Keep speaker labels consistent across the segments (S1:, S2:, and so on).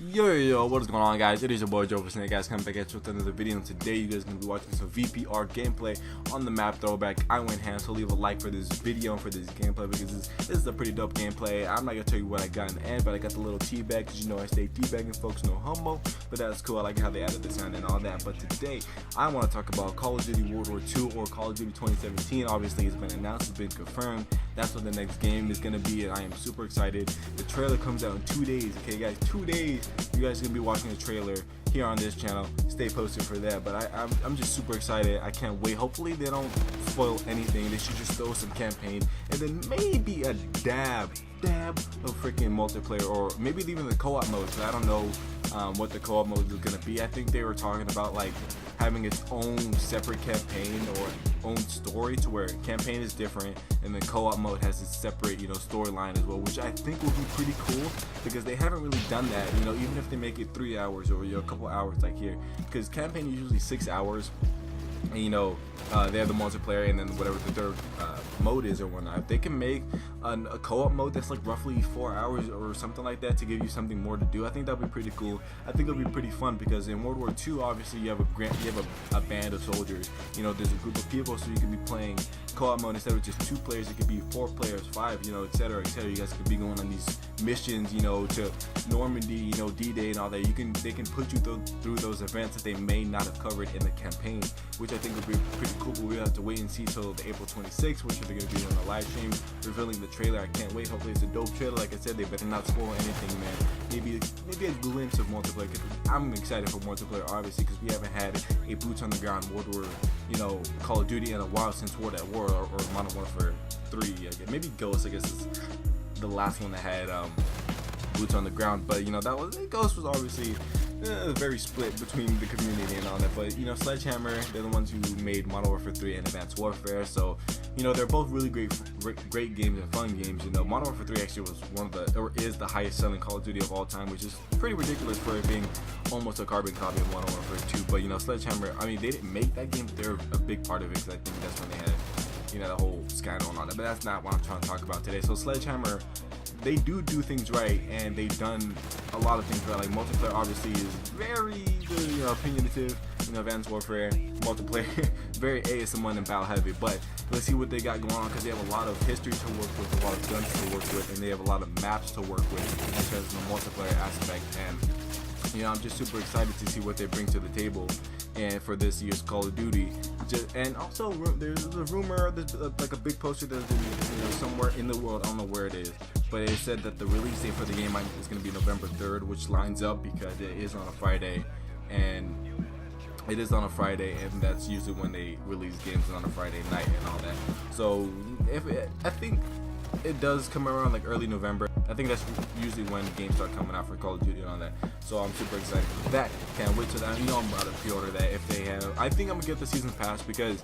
S1: Yo, what is going on, guys? It is your boy Joe for Snake, guys, coming back at you with another video. And today you guys are going to be watching some VPR gameplay on the map Throwback. I went ham, so leave a like for this video and for this gameplay, because this is a pretty dope gameplay. I'm not going to tell you what I got in the end, but I got the little teabag, because you know I stay teabagging, folks, no homo. But that's cool. I like how they added the sound and all that. But today I want to talk about Call of Duty World War II or Call of Duty 2017. Obviously, it's been announced, it's been confirmed. That's what the next game is going to be, and I am super excited. The trailer comes out in 2 days. Okay, guys, 2 days. You guys are going to be watching the trailer here on this channel. Stay posted for that. But I'm just super excited. I can't wait. Hopefully they don't spoil anything. They should just throw some campaign and then maybe a dab of freaking multiplayer, or maybe even the co-op mode. So I don't know what the co-op mode is going to be. I think they were talking about like having its own separate campaign or own story, to where campaign is different and then co-op mode has its separate, storyline as well, which I think will be pretty cool, because they haven't really done that, even if they make it 3 hours or a couple hours like here, because campaign is usually 6 hours. And they have the multiplayer and then whatever the third mode is or whatnot. If they can make a co-op mode that's like roughly 4 hours or something like that to give you something more to do, I think that'd be pretty cool. I think it'll be pretty fun, because in World War II, obviously you have a band of soldiers. There's a group of people, so you can be playing co-op mode. Instead of just 2 players, it could be 4 players, 5, etc., etc. You guys could be going on these missions, to Normandy, D-Day and all that. They can put you through those events that they may not have covered in the campaign, which I think would be pretty cool. But we have to wait and see till the April 26th, which they're going to be on the live stream revealing the trailer. I can't wait. Hopefully it's a dope trailer. Like I said, they better not spoil anything, man. Maybe a glimpse of multiplayer. I'm excited for multiplayer, obviously, because we haven't had a boots on the ground World War, Call of Duty in a while, since World at War or Modern Warfare 3. I guess. Maybe Ghost, I guess, is the last one that had boots on the ground. But Ghost was obviously very split between the community and all that. But Sledgehammer, they're the ones who made Modern Warfare 3 and Advanced Warfare, so they're both really great games and fun games. Modern Warfare 3 actually was is the highest selling Call of Duty of all time, which is pretty ridiculous for it being almost a carbon copy of Modern Warfare 2. But Sledgehammer, I mean, they didn't make that game, but they're a big part of it, because I think that's when they had the whole scandal and all that. But that's not what I'm trying to talk about today. So Sledgehammer, they do things right, and they've done a lot of things right. Like multiplayer obviously is very opinionative. Advanced Warfare multiplayer very ASM1 and battle heavy. But let's see what they got going on, because they have a lot of history to work with, a lot of guns to work with, and they have a lot of maps to work with in terms of the multiplayer aspect. And I'm just super excited to see what they bring to the table and for this year's Call of Duty. And also there's a rumor, there's like a big poster that's somewhere in the world, I don't know where it is, but it said that the release date for the game is going to be November 3rd, which lines up because it is on a Friday, and that's usually when they release games, on a Friday night and all that. So I think it does come around like early November. I think that's usually when games start coming out for Call of Duty and all that. So I'm super excited for that. Can't wait till that. I'm about to pre-order that if they have. I think I'm gonna get the season pass, because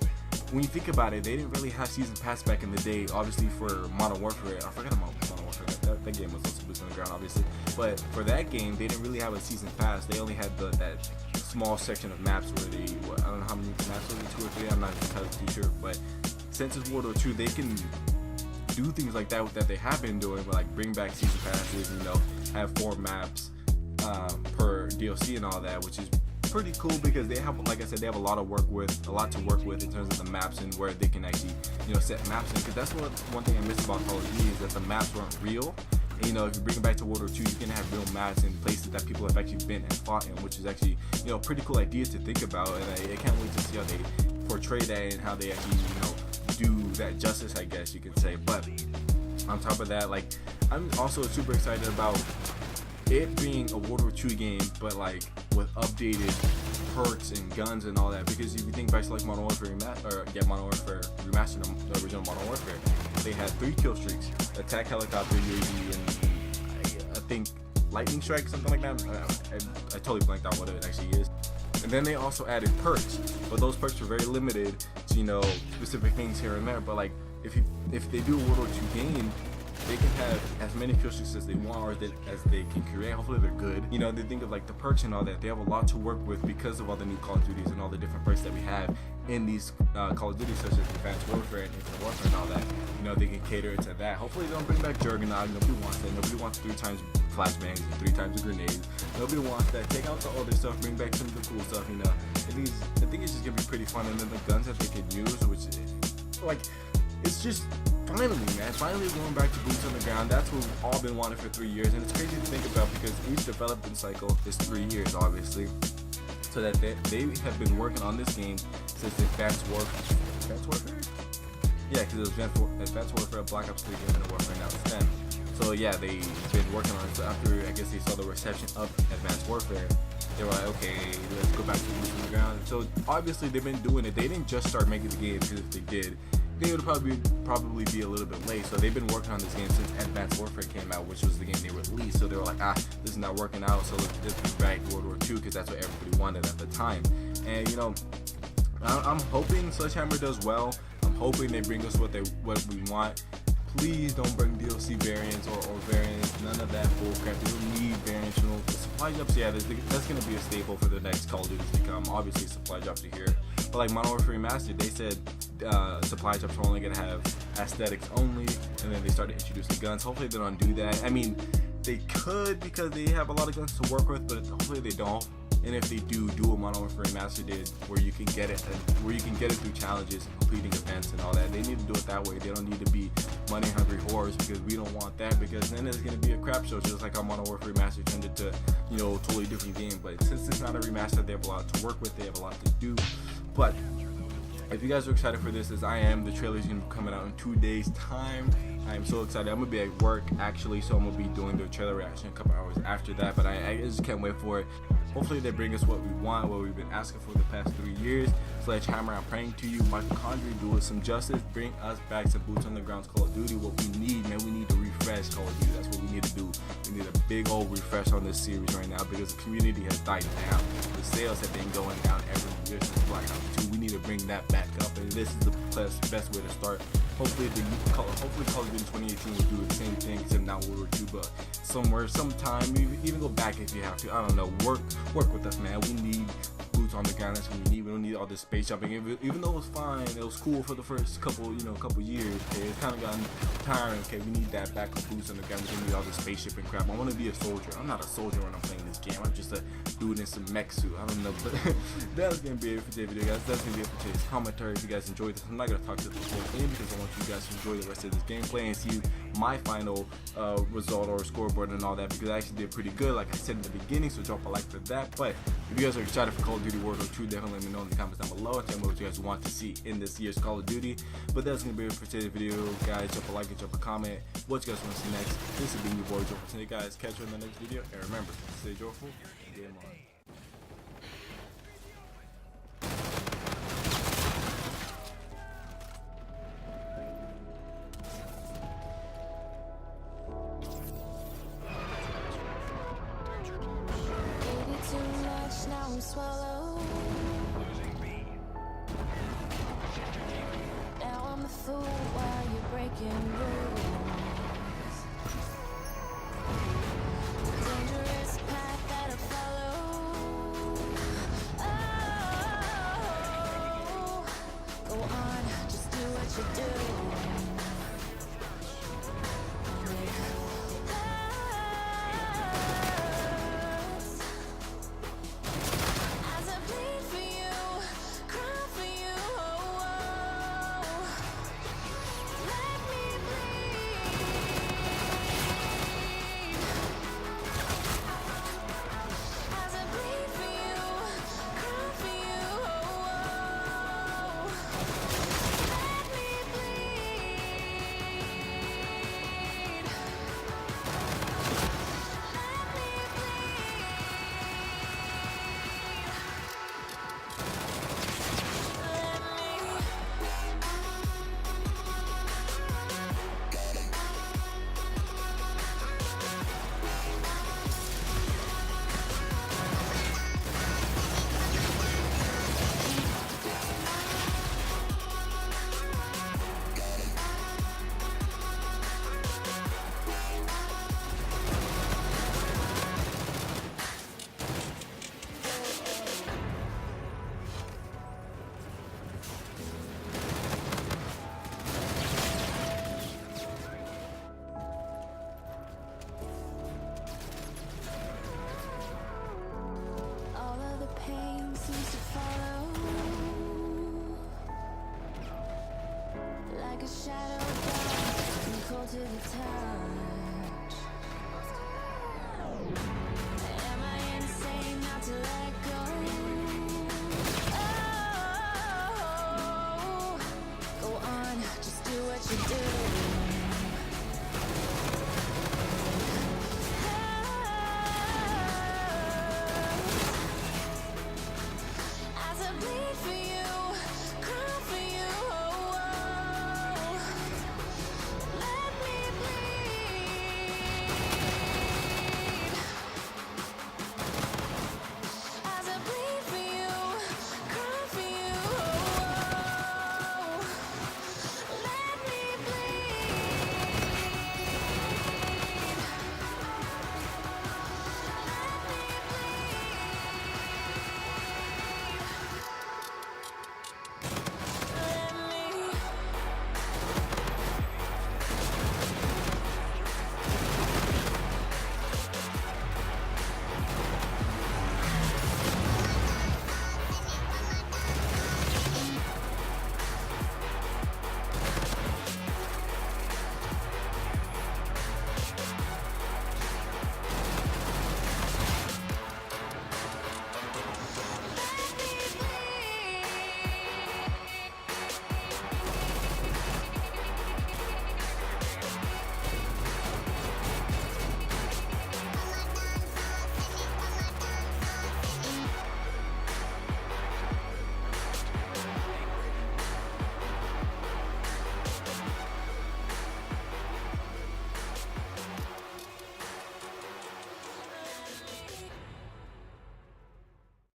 S1: when you think about it, they didn't really have season pass back in the day. Obviously for Modern Warfare, I forgot about Modern Warfare. That game was also boots on the ground, obviously. But for that game, they didn't really have a season pass. They only had that small section of maps where I don't know how many maps was it, 2 or 3. I'm not entirely too sure. But since it's World War II, they can do things like that they have been doing, but like bring back season passes, have 4 maps per DLC and all that, which is pretty cool, because they have, like I said, they have a lot to work with in terms of the maps and where they can actually set maps in, because that's one thing I miss about Call of Duty, is that the maps weren't real. And, if you bring it back to World War II, you can have real maps in places that people have actually been and fought in, which is actually a pretty cool idea to think about. And I can't wait to see how they portray that and how they actually do that justice, I guess you could say. But on top of that, like, I'm also super excited about it being a World War II game, but like with updated perks and guns and all that. Because if you think back to like Modern Warfare Modern Warfare Remastered, the original Modern Warfare, they had 3 kill streaks: attack helicopter, UAV, and I think lightning strike, something like that. I totally blanked out what it actually is. And then they also added perks, but those perks were very limited to specific things here and there. But like if they do a World War II game, they can have as many kill streaks as they want or as they can create. Hopefully they're good. You know, they think of like the perks and all that. They have a lot to work with because of all the new Call of Duties and all the different perks that we have in these Call of Duty, such as Advanced Warfare and Infinite Warfare and all that. You know, they can cater to that. Hopefully they don't bring back Juggernaut. Nobody wants that. Nobody wants 3 times flashbangs and 3 times a grenade. Nobody wants that. Take out the older stuff, bring back some of the cool stuff. You know, I think it's just gonna be pretty fun. And then the guns that they can use, which is like, it's just finally, man, finally going back to boots on the ground. That's what we've all been wanting for 3 years, and it's crazy to think about because each development cycle is 3 years, obviously. So that they have been working on this game since Advanced Warfare? Yeah, because it was Advanced Warfare, Black Ops 3, Infinite Warfare, now it's 10. So yeah, they've been working on it. So after, I guess they saw the reception of Advanced Warfare, they were like, okay, let's go back to boots on the ground. So obviously they've been doing it. They didn't just start making the game, because if they did, they would probably be a little bit late. So they've been working on this game since Advanced Warfare came out, which was the game they released. So they were like, this is not working out, so let's bring back World War II, because that's what everybody wanted at the time. And you know, I'm hoping Sledgehammer does well. I'm hoping they bring us what we want. Please don't bring DLC variants or variants, none of that bull crap. We don't need variants. You know, the supply drops, yeah, that's gonna be a staple for the next Call of Duty to come. Obviously, supply drops are here, but like Modern Warfare Remastered, they said supply drops are only gonna have aesthetics only, and then they started introducing guns. Hopefully, they don't do that. I mean, they could because they have a lot of guns to work with, but hopefully they don't. And if they do a Modern Warfare Remastered where you can get it through challenges and completing events and all that, they need to do it that way. They don't need to be money hungry whores, because we don't want that, because then it's gonna be a crap show, just like how Modern Warfare Remastered turned into, you know, a totally different game. But since it's not a remaster, they have a lot to work with, they have a lot to do. But if you guys are excited for this, as I am, the trailer is going to be coming out in 2 days time. I am so excited. I'm going to be at work actually, so I'm going to be doing the trailer reaction a couple hours after that, but I just can't wait for it. Hopefully they bring us what we want, what we've been asking for the past 3 years. Sledgehammer, I'm praying to you. Michael Condrey, do us some justice. Bring us back to boots on the ground Call of Duty. What we need, man, we need to refresh Call of Duty. That's what we need to do. We need a big old refresh on this series right now, because the community has died down. The sales have been going down every year since Black Ops 2. We need to bring that back up, and this is the best way to start. Hopefully Call of Duty 2018 will do the same thing, except not World War II, but somewhere, sometime, even go back if you have to. I don't know. Work with us, man. We need boots on the ground. That's what we need. We don't need all this space jumping. Even though it was fine, it was cool for the first couple years. Okay, it's kind of gotten tiring. Okay, we need that back of boots on the ground. We don't need all this spaceship and crap. I want to be a soldier. I'm not a soldier when I'm playing this game. I'm just a dude in some mech suit. I don't know, but that's gonna be it for today's video, guys. That's gonna be it for today's commentary. If you guys enjoyed this, I'm not gonna talk to the whole thing, because I want you guys to enjoy the rest of this gameplay and see my final result or scoreboard and all that, because I actually did pretty good, like I said in the beginning. So drop a like for that. But if you guys are excited for Call of Duty World War II, definitely let me know in the comments down below and tell me what you guys want to see in this year's Call of Duty. But that's gonna be it for today's video, guys. Drop a like and drop a comment what you guys want to see next. This has been your boy Joe. Today, guys, catch you in the next video, and remember, stay joyful and game on.
S2: Now I'm swallowed. Now I'm a fool while you're breaking rules.